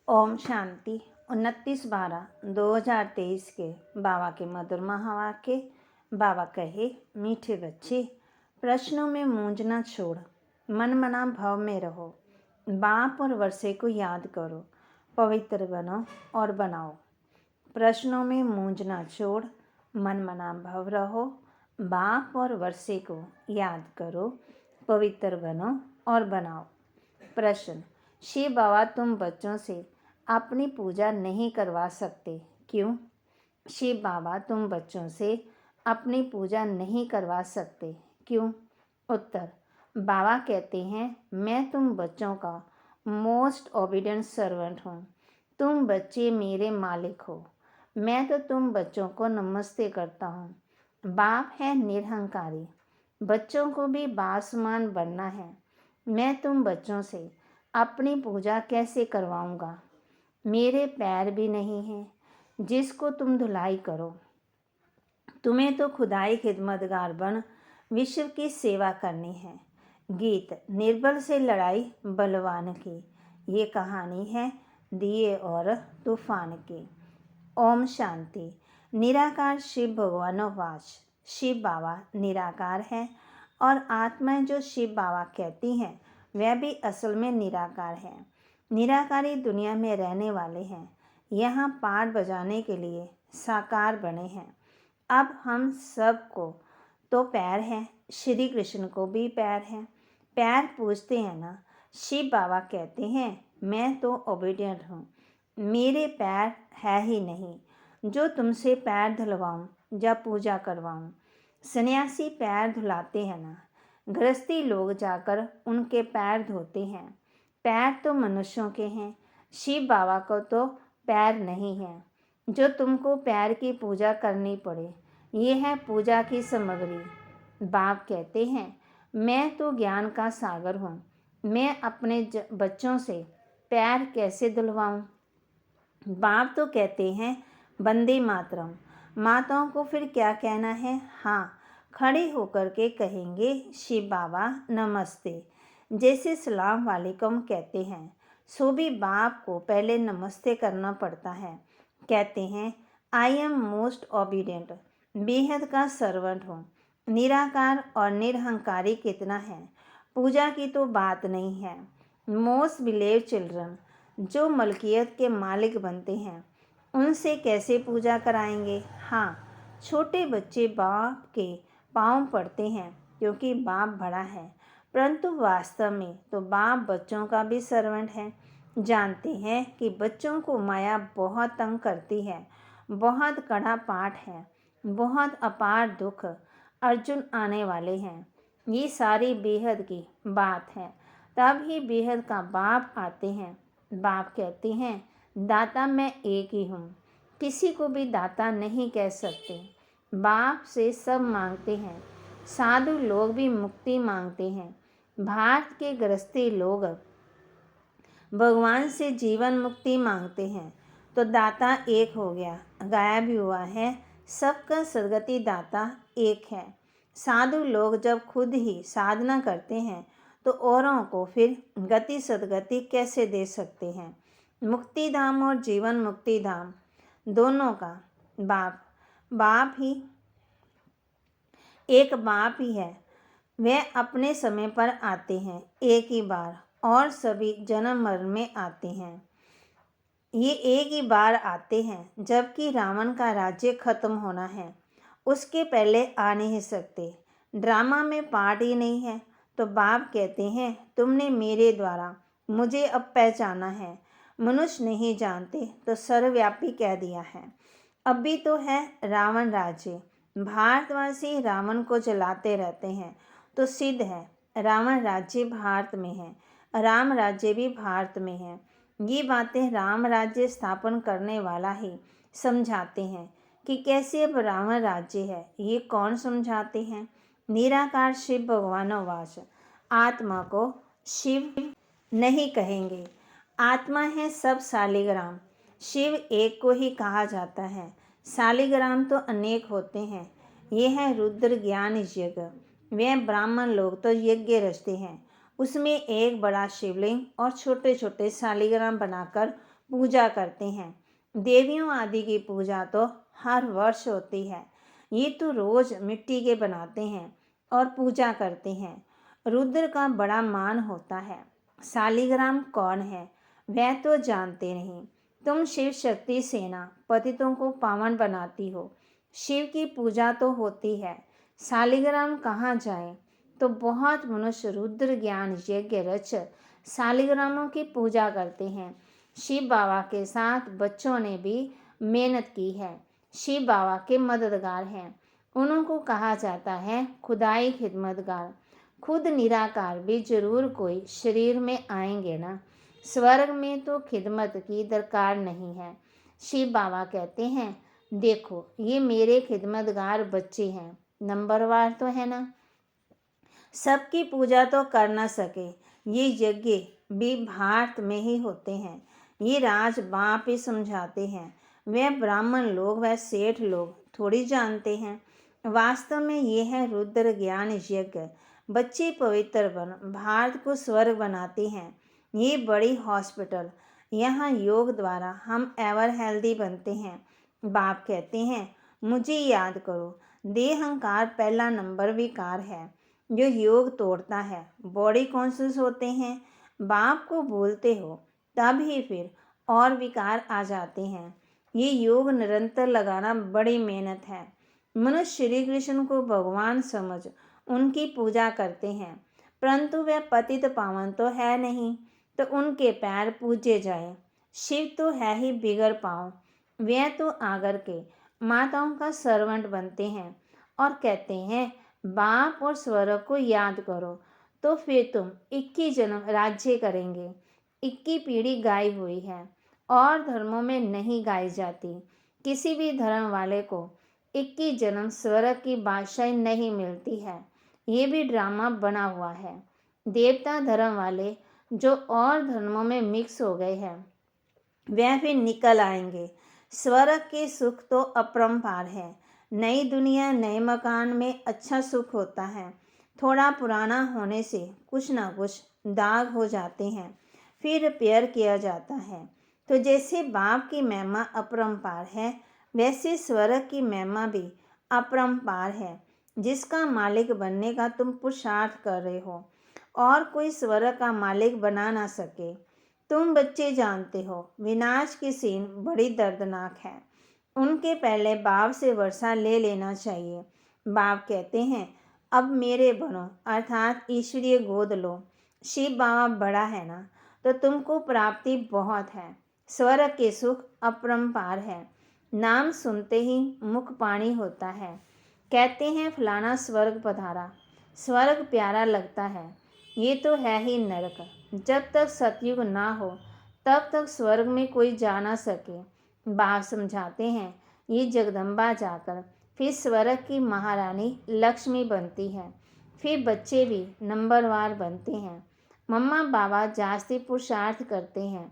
ओम शांति। 29/12/2023 के बाबा के मधुर महावाक्य। बाबा कहे, मीठे बच्चे, प्रश्नों में मूंझना छोड़ मन मना भाव में रहो। बाप और वर्षे को याद करो, पवित्र बनो और बनाओ। प्रश्नों में मूंझना छोड़ मन मना भाव रहो। बाप और वर्षे को याद करो, पवित्र बनो और बनाओ। प्रश्न: शिव बाबा, तुम बच्चों से अपनी पूजा नहीं करवा सकते, क्यों? शिव बाबा, तुम बच्चों से अपनी पूजा नहीं करवा सकते, क्यों? उत्तर: बाबा कहते हैं, मैं तुम बच्चों का मोस्ट ओबीडिएंट सर्वेंट हूँ। तुम बच्चे मेरे मालिक हो। मैं तो तुम बच्चों को नमस्ते करता हूँ। बाप है निरहंकारी। बच्चों को भी बासमान बनना है। मैं तुम बच्चों से अपनी पूजा कैसे करवाऊँगा? मेरे पैर भी नहीं हैं जिसको तुम धुलाई करो। तुम्हें तो खुदाई खिदमतगार बन विश्व की सेवा करनी है। गीत: निर्बल से लड़ाई बलवान की। ये कहानी है दिए और तूफान की। ओम शांति। निराकार शिव भगवानोवाच। शिव बाबा निराकार है और आत्माएं जो शिव बाबा कहती हैं वह भी असल में निराकार है। निराकारी दुनिया में रहने वाले हैं। यहाँ पाठ बजाने के लिए साकार बने हैं। अब हम सबको तो पैर हैं, श्री कृष्ण को भी पैर हैं। पैर पूछते हैं ना। शिव बाबा कहते हैं, मैं तो ओबीडिएंट हूँ। मेरे पैर है ही नहीं जो तुमसे पैर धुलवाऊँ या पूजा करवाऊँ। सन्यासी पैर धुलाते हैं ना। गृहस्थी लोग जाकर उनके पैर धोते हैं। पैर तो मनुष्यों के हैं। शिव बाबा को तो पैर नहीं है जो तुमको पैर की पूजा करनी पड़े। ये है पूजा की सामग्री। बाप कहते हैं, मैं तो ज्ञान का सागर हूँ। मैं अपने बच्चों से पैर कैसे धुलवाऊँ? बाप तो कहते हैं, वंदे मातरम। माताओं को फिर क्या कहना है? हाँ, खड़े होकर के कहेंगे, शिव बाबा नमस्ते। जैसे सलाम वालेकुम कहते हैं, सो भी बाप को पहले नमस्ते करना पड़ता है। कहते हैं, आई एम मोस्ट ओबीडिएंट, बेहद का सर्वेंट हूँ। निराकार और निरहंकारी कितना है, पूजा की तो बात नहीं है। मोस्ट बिलीव चिल्ड्रन, जो मलकियत के मालिक बनते हैं, उनसे कैसे पूजा कराएंगे? हाँ, छोटे बच्चे बाप के पाँव पड़ते हैं क्योंकि बाप बड़ा है, परंतु वास्तव में तो बाप बच्चों का भी सर्वेंट है। जानते हैं कि बच्चों को माया बहुत तंग करती है, बहुत कड़ा पाठ है, बहुत अपार दुख अर्जुन आने वाले हैं। ये सारी बेहद की बात है, तब ही बेहद का बाप आते हैं। बाप कहते हैं, दाता मैं एक ही हूँ, किसी को भी दाता नहीं कह सकते। बाप से सब मांगते हैं। साधु लोग भी मुक्ति मांगते हैं। भारत के गृहस्थी लोग भगवान से जीवन मुक्ति मांगते हैं, तो दाता एक हो गया, गायब भी हुआ है। सबका सदगति दाता एक है। साधु लोग जब खुद ही साधना करते हैं तो औरों को फिर गति सदगति कैसे दे सकते हैं? मुक्ति धाम और जीवन मुक्ति धाम दोनों का बाप ही एक बाप ही है। वे अपने समय पर आते हैं एक ही बार, और सभी जन्म मरण में आते हैं। ये एक ही बार आते हैं जबकि रावण का राज्य खत्म होना है, उसके पहले आ नहीं सकते। ड्रामा में पार्ट ही नहीं है। तो बाप कहते हैं, तुमने मेरे द्वारा मुझे अब पहचाना है। मनुष्य नहीं जानते तो सर्वव्यापी कह दिया है। अब भी तो है रावण राज्य। भारतवासी रावण को जलाते रहते हैं तो सिद्ध है रावण राज्य भारत में है, राम राज्य भी भारत में है। ये बातें राम राज्य स्थापन करने वाला ही समझाते हैं कि कैसे अब रावण राज्य है। ये कौन समझाते हैं? निराकार शिव भगवानोवाच। आत्मा को शिव नहीं कहेंगे। आत्मा है सब शालिग्राम। शिव एक को ही कहा जाता है, शालिग्राम तो अनेक होते हैं। ये है रुद्र ज्ञान यज्ञ। वे ब्राह्मण लोग तो यज्ञ रचते हैं, उसमें एक बड़ा शिवलिंग और छोटे छोटे शालिग्राम बनाकर पूजा करते हैं। देवियों आदि की पूजा तो हर वर्ष होती है, ये तो रोज मिट्टी के बनाते हैं और पूजा करते हैं। रुद्र का बड़ा मान होता है। शालिग्राम कौन है वह तो जानते नहीं। तुम शिव शक्ति सेना पतितों को पावन बनाती हो। शिव की पूजा तो होती है, शालिग्राम कहाँ जाए। तो बहुत मनुष्य रुद्र ज्ञान यज्ञ रच शालिग्रामों की पूजा करते हैं। शिव बाबा के साथ बच्चों ने भी मेहनत की है, शिव बाबा के मददगार हैं। उनको कहा जाता है खुदाई खिदमतगार। खुद निराकार भी जरूर कोई शरीर में आएंगे ना। स्वर्ग में तो खिदमत की दरकार नहीं है। शिव बाबा कहते हैं देखो ये मेरे खिदमतगार बच्चे हैं, नंबरवार तो है ना। सबकी पूजा तो कर ना सके, ये यज्ञ भी भारत में ही होते हैं। ये राज बाप ही समझाते हैं, वे ब्राह्मण लोग व सेठ लोग थोड़ी जानते हैं। वास्तव में ये है रुद्र ज्ञान यज्ञ। बच्चे पवित्र बन भारत को स्वर्ग बनाते हैं। ये बड़ी हॉस्पिटल, यहाँ योग द्वारा हम एवर हेल्दी बनते हैं। बाप कहते हैं मुझे याद करो। देहंकार पहला नंबर विकार है जो योग तोड़ता है। बॉडी कॉन्शियस होते हैं, बाप को बोलते हो तब ही फिर और विकार आ जाते हैं। ये योग निरंतर लगाना बड़ी मेहनत है। मनुष्य श्री कृष्ण को भगवान समझ उनकी पूजा करते हैं, परंतु वे पतित पावन तो है नहीं, तो उनके पैर पूजे जाए। शिव तो है ही बिगड़ पाँव, वे तो आगर के माताओं का सर्वेंट बनते हैं और कहते हैं बाप और स्वर्ग को याद करो तो फिर तुम 21 जन्म राज्य करेंगे। 21 पीढ़ी गाई हुई है और धर्मों में नहीं गाई जाती। किसी भी धर्म वाले को 21 जन्म स्वर्ग की बादशाही नहीं मिलती है, ये भी ड्रामा बना हुआ है। देवता धर्म वाले जो और धर्मों में मिक्स हो गए हैं वह भी निकल आएंगे। स्वर्ग के सुख तो अपरंपार है। नई दुनिया नए मकान में अच्छा सुख होता है। थोड़ा पुराना होने से कुछ ना कुछ दाग हो जाते हैं, फिर रिपेयर किया जाता है। तो जैसे बाप की महिमा अपरंपार है, वैसे स्वर्ग की महिमा भी अपरंपार है, जिसका मालिक बनने का तुम पुरुषार्थ कर रहे हो और कोई स्वर्ग का मालिक बना ना सके। तुम बच्चे जानते हो विनाश की सीन बड़ी दर्दनाक है। उनके पहले बाप से वर्षा ले लेना चाहिए। बाप कहते हैं अब मेरे बनो, अर्थात ईश्वरीय गोद लो। शिव बाबा बड़ा है ना, तो तुमको प्राप्ति बहुत है। स्वर्ग के सुख अपरंपार है। नाम सुनते ही मुख पानी होता है। कहते हैं फलाना स्वर्ग पधारा। स्वर्ग प्यारा लगता है, ये तो है ही नरक। जब तक सतयुग ना हो तब तक स्वर्ग में कोई जा ना सके। बाप समझाते हैं ये जगदम्बा जाकर फिर स्वर्ग की महारानी लक्ष्मी बनती है। फिर बच्चे भी नंबरवार बनते हैं। मम्मा बाबा जास्ती पुरुषार्थ करते हैं,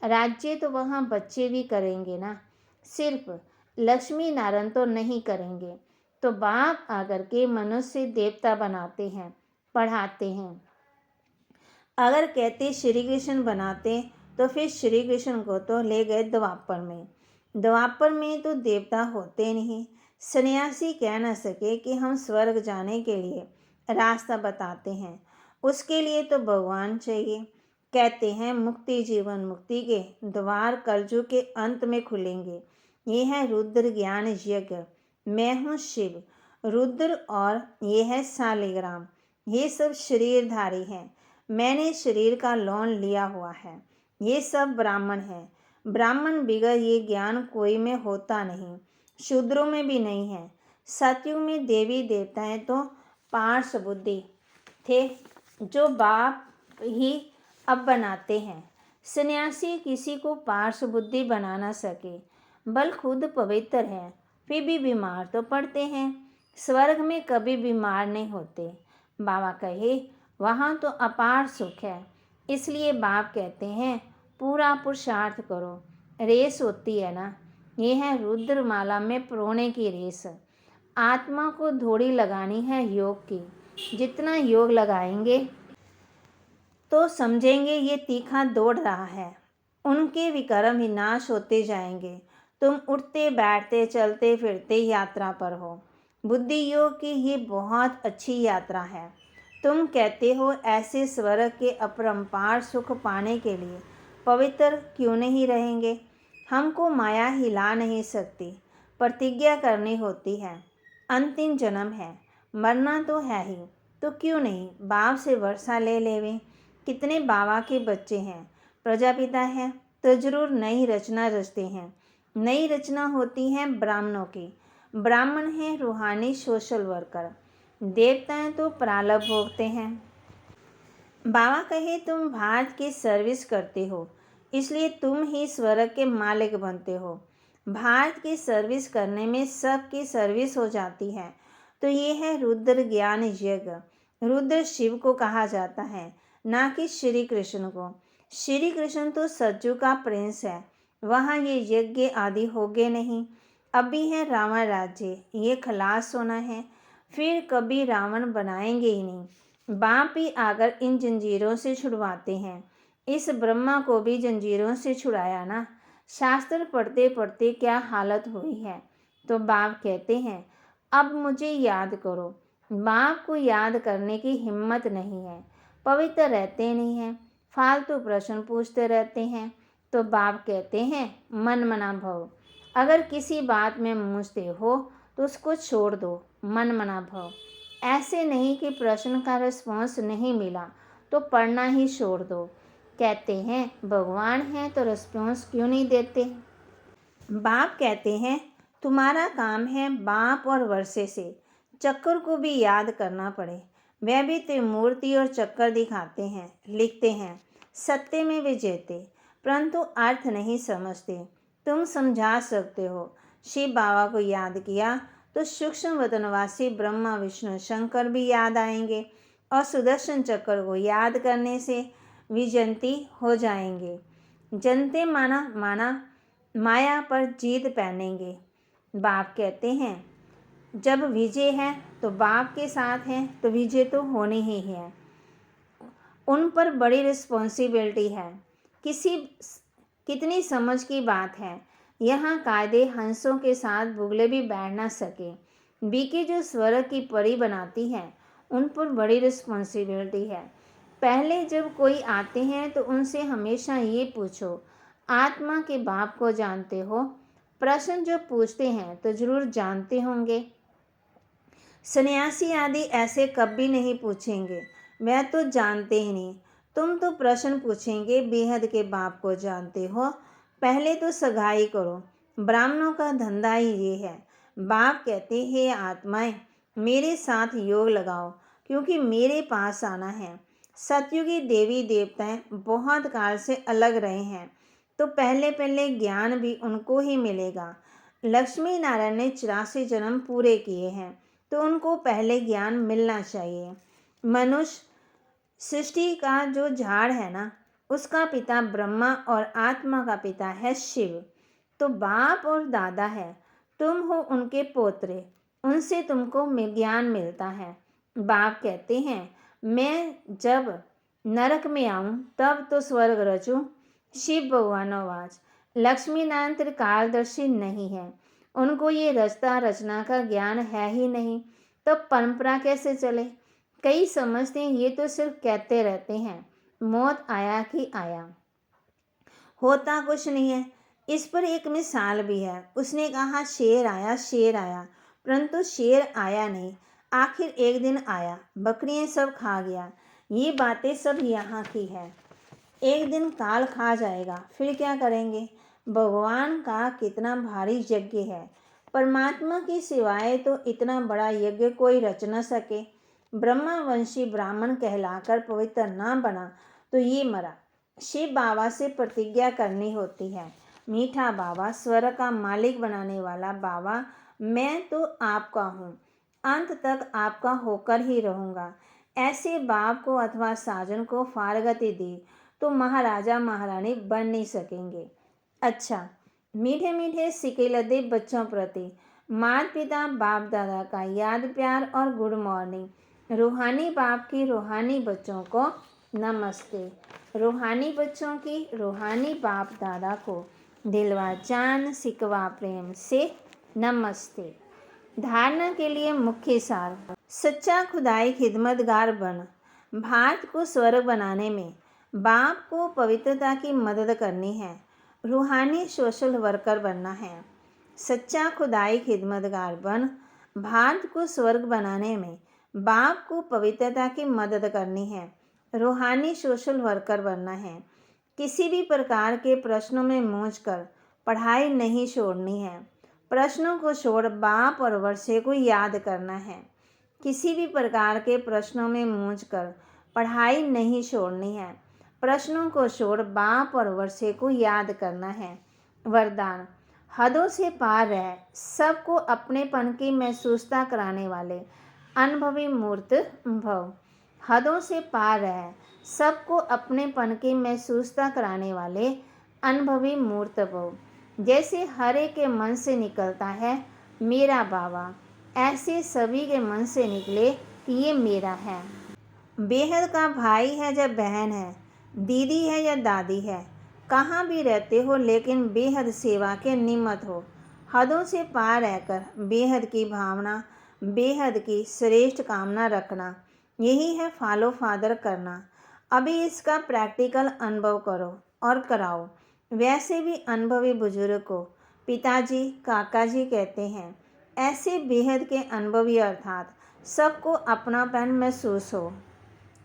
राज्य तो वहाँ बच्चे भी करेंगे ना, सिर्फ लक्ष्मी नारायण तो नहीं करेंगे। तो बाप आकर के मनुष्य देवता बनाते हैं, पढ़ाते हैं। अगर कहते श्री कृष्ण बनाते तो फिर श्री कृष्ण को तो ले गए द्वापर में। द्वापर में तो देवता होते नहीं। सन्यासी कह न सके कि हम स्वर्ग जाने के लिए रास्ता बताते हैं, उसके लिए तो भगवान चाहिए। कहते हैं मुक्ति जीवन मुक्ति के द्वार कलयुग के अंत में खुलेंगे। ये है रुद्र ज्ञान यज्ञ। मैं हूँ शिव रुद्र और ये है शालिग्राम। ये सब शरीरधारी हैं, मैंने शरीर का लोन लिया हुआ है। ये सब ब्राह्मण हैं। ब्राह्मण बिगड़ ये ज्ञान कोई में होता नहीं, शूद्रों में भी नहीं है। सतयुग में देवी देवताएं तो पार्श्व बुद्धि थे जो बाप ही अब बनाते हैं। सन्यासी किसी को पार्श्व बुद्धि बना ना सके, बल खुद पवित्र है फिर भी बीमार तो पड़ते हैं। स्वर्ग में कभी बीमार नहीं होते। बाबा कहे वहाँ तो अपार सुख है। इसलिए बाप कहते हैं पूरा पुरुषार्थ करो। रेस होती है ना, ये है रुद्रमाला में प्रोने की रेस। आत्मा को धोड़ी लगानी है योग की। जितना योग लगाएंगे तो समझेंगे ये तीखा दौड़ रहा है, उनके विकर्म ही नाश होते जाएंगे। तुम उठते बैठते चलते फिरते यात्रा पर हो। बुद्धि योग की ये बहुत अच्छी यात्रा है। तुम कहते हो ऐसे स्वर्ग के अपरंपार सुख पाने के लिए पवित्र क्यों नहीं रहेंगे। हमको माया हिला नहीं सकती, प्रतिज्ञा करनी होती है। अंतिम जन्म है, मरना तो है ही, तो क्यों नहीं बाप से वर्षा ले लेवें। कितने बाबा के बच्चे हैं, प्रजापिता है तो जरूर नई रचना रचते हैं। नई रचना होती है ब्राह्मणों की। ब्राह्मण हैं रूहानी सोशल वर्कर, देवताएं तो प्रारब्ध भोगते हैं। बाबा कहे तुम भारत की सर्विस करते हो, इसलिए तुम ही स्वर्ग के मालिक बनते हो। भारत की सर्विस करने में सबकी सर्विस हो जाती है। तो ये है रुद्र ज्ञान यज्ञ। रुद्र शिव को कहा जाता है, ना कि श्री कृष्ण को। श्री कृष्ण तो सज्जू का प्रिंस है, वहाँ ये यज्ञ आदि होगे नहीं। अभी है रावण राज्य, ये खलास होना है, फिर कभी रावण बनाएंगे ही नहीं। बाप भी आकर इन जंजीरों से छुड़वाते हैं। इस ब्रह्मा को भी जंजीरों से छुड़ाया ना। शास्त्र पढ़ते पढ़ते क्या हालत हुई है। तो बाप कहते हैं अब मुझे याद करो। बाप को याद करने की हिम्मत नहीं है, पवित्र रहते नहीं हैं, फालतू प्रश्न पूछते रहते हैं। तो बाप कहते हैं मन मना भव। अगर किसी बात में मूझते हो तो उसको छोड़ दो, मन मना भव। ऐसे नहीं कि प्रश्न का रिस्पॉन्स नहीं मिला तो पढ़ना ही छोड़ दो। कहते हैं भगवान हैं तो रिस्पॉन्स क्यों नहीं देते। बाप कहते हैं तुम्हारा काम है बाप और वर्षे से चक्कर को भी याद करना पड़े। वह भी त्रिमूर्ति और चक्कर दिखाते हैं, लिखते हैं, सत्य में विजेते, परंतु अर्थ नहीं समझते। तुम समझा सकते हो। शिव बाबा को याद किया तो सूक्ष्म वतनवासी ब्रह्मा विष्णु शंकर भी याद आएंगे और सुदर्शन चक्र को याद करने से विजंती हो जाएंगे। जनते माना माना माया पर जीत पहनेंगे। बाप कहते हैं जब विजय है तो बाप के साथ है तो विजय तो होनी ही है। उन पर बड़ी रिस्पॉन्सिबिलिटी है। कितनी समझ की बात है। यहाँ कायदे हंसों के साथ बुगले भी बैठ ना सके। बीके जो स्वर्ग की परी बनाती है उन पर बड़ी रिस्पॉन्सिबिलिटी है। पहले जब कोई आते हैं तो उनसे हमेशा ये पूछो आत्मा के बाप को जानते हो। प्रश्न जो पूछते हैं तो जरूर जानते होंगे। सन्यासी आदि ऐसे कभी नहीं पूछेंगे, वह तो जानते ही नहीं। तुम तो प्रश्न पूछेंगे बेहद के बाप को जानते हो। पहले तो सगाई करो, ब्राह्मणों का धंधा ही ये है। बाप कहते हैं आत्माएं मेरे साथ योग लगाओ, क्योंकि मेरे पास आना है। सतयुगी देवी देवताएं बहुत काल से अलग रहे हैं, तो पहले पहले ज्ञान भी उनको ही मिलेगा। लक्ष्मी नारायण ने 84 जन्म पूरे किए हैं, तो उनको पहले ज्ञान मिलना चाहिए। मनुष्य सृष्टि का जो झाड़ है ना, उसका पिता ब्रह्मा और आत्मा का पिता है शिव। तो बाप और दादा है, तुम हो उनके पोत्रे, उनसे तुमको ज्ञान मिलता है। बाप कहते हैं मैं जब नरक में आऊँ तब तो स्वर्ग रचूँ। शिव भगवान आवाज लक्ष्मी नारायण त्रिकालदर्शी नहीं है, उनको ये रचता रचना का ज्ञान है ही नहीं, तब परंपरा कैसे चले। कई समझते हैं ये तो सिर्फ कहते रहते हैं, मौत आया कि आया, होता कुछ नहीं है। इस पर एक मिसाल भी है। उसने कहा शेर आया, परंतु शेर आया नहीं। आखिर एक दिन आया, बकरियां सब खा गया। ये बातें सब यहाँ की है। एक दिन काल खा जाएगा, फिर क्या करेंगे। भगवान का कितना भारी यज्ञ है। परमात्मा की सिवाय तो इतना बड़ा यज्ञ कोई रच न सके। ब्रह्मावंशी ब्राह्मण कहलाकर पवित्र ना बना तो ये मरा। शिव बाबा से प्रतिज्ञा करनी होती है। मीठा बाबा, स्वर्ग का मालिक बनाने वाला बाबा, मैं तो आपका हूँ, अंत तक आपका होकर ही रहूँगा। ऐसे बाप को अथवा साजन को फारगति दी तो महाराजा महारानी बन नहीं सकेंगे। अच्छा, मीठे मीठे सिके लदे बच्चों प्रति माता पिता बाप दादा का याद प्यार और गुड मॉर्निंग। रूहानी बाप की रूहानी बच्चों को नमस्ते। रूहानी बच्चों की रूहानी बाप दादा को दिलवा जान सिकवा प्रेम से नमस्ते। धारणा के लिए मुख्य सार। सच्चा खुदाई खिदमतगार बन भारत को स्वर्ग बनाने में बाप को पवित्रता की मदद करनी है। रूहानी सोशल वर्कर बनना है। सच्चा खुदाई खिदमतगार बन भारत को स्वर्ग बनाने में बाप को पवित्रता की मदद करनी है। रूहानी सोशल वर्कर बनना है। किसी भी प्रकार के प्रश्नों में मूंझकर पढ़ाई नहीं छोड़नी है। प्रश्नों को छोड़ बाप और वर्षे को याद करना है। किसी भी प्रकार के प्रश्नों में मूंझकर पढ़ाई नहीं छोड़नी है। प्रश्नों को छोड़ बाप और वर्षे को याद करना है। वरदान। हदों से पार रह सबको अपनेपन की महसूसता कराने वाले अनुभवी मूर्त भव। हदों से पार रह सबको अपनेपन की महसूसता कराने वाले अनुभवी मूर्त भव। जैसे हर एक के मन से निकलता है मेरा बाबा, ऐसे सभी के मन से निकले कि ये मेरा है। बेहद का भाई है या बहन है, दीदी है या दादी है, कहाँ भी रहते हो लेकिन बेहद सेवा के निमित्त हो। हदों से पार रहकर बेहद की भावना, बेहद की श्रेष्ठ कामना रखना, यही है फॉलो फादर करना। अभी इसका प्रैक्टिकल अनुभव करो और कराओ। वैसे भी अनुभवी बुजुर्ग को पिताजी काका जी कहते हैं। ऐसे बेहद के अनुभवी अर्थात सबको अपनापन महसूस हो।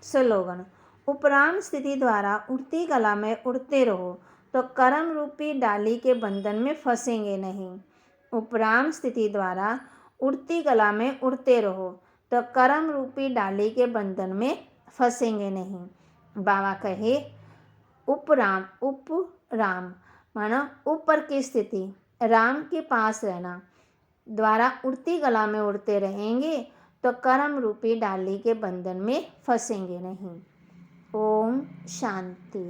स्लोगन। उपराम स्थिति द्वारा उड़ती कला में उड़ते रहो तो कर्म रूपी डाली के बंधन में फंसेंगे नहीं। उपराम स्थिति द्वारा उड़ती कला में उड़ते रहो तो कर्म रूपी डाली के बंधन में फंसेंगे नहीं। बाबा कहे उपराम माना ऊपर की स्थिति, राम के पास रहना द्वारा उड़ती कला में उड़ते रहेंगे तो कर्म रूपी डाली के बंधन में फंसेंगे नहीं। ओम शांति।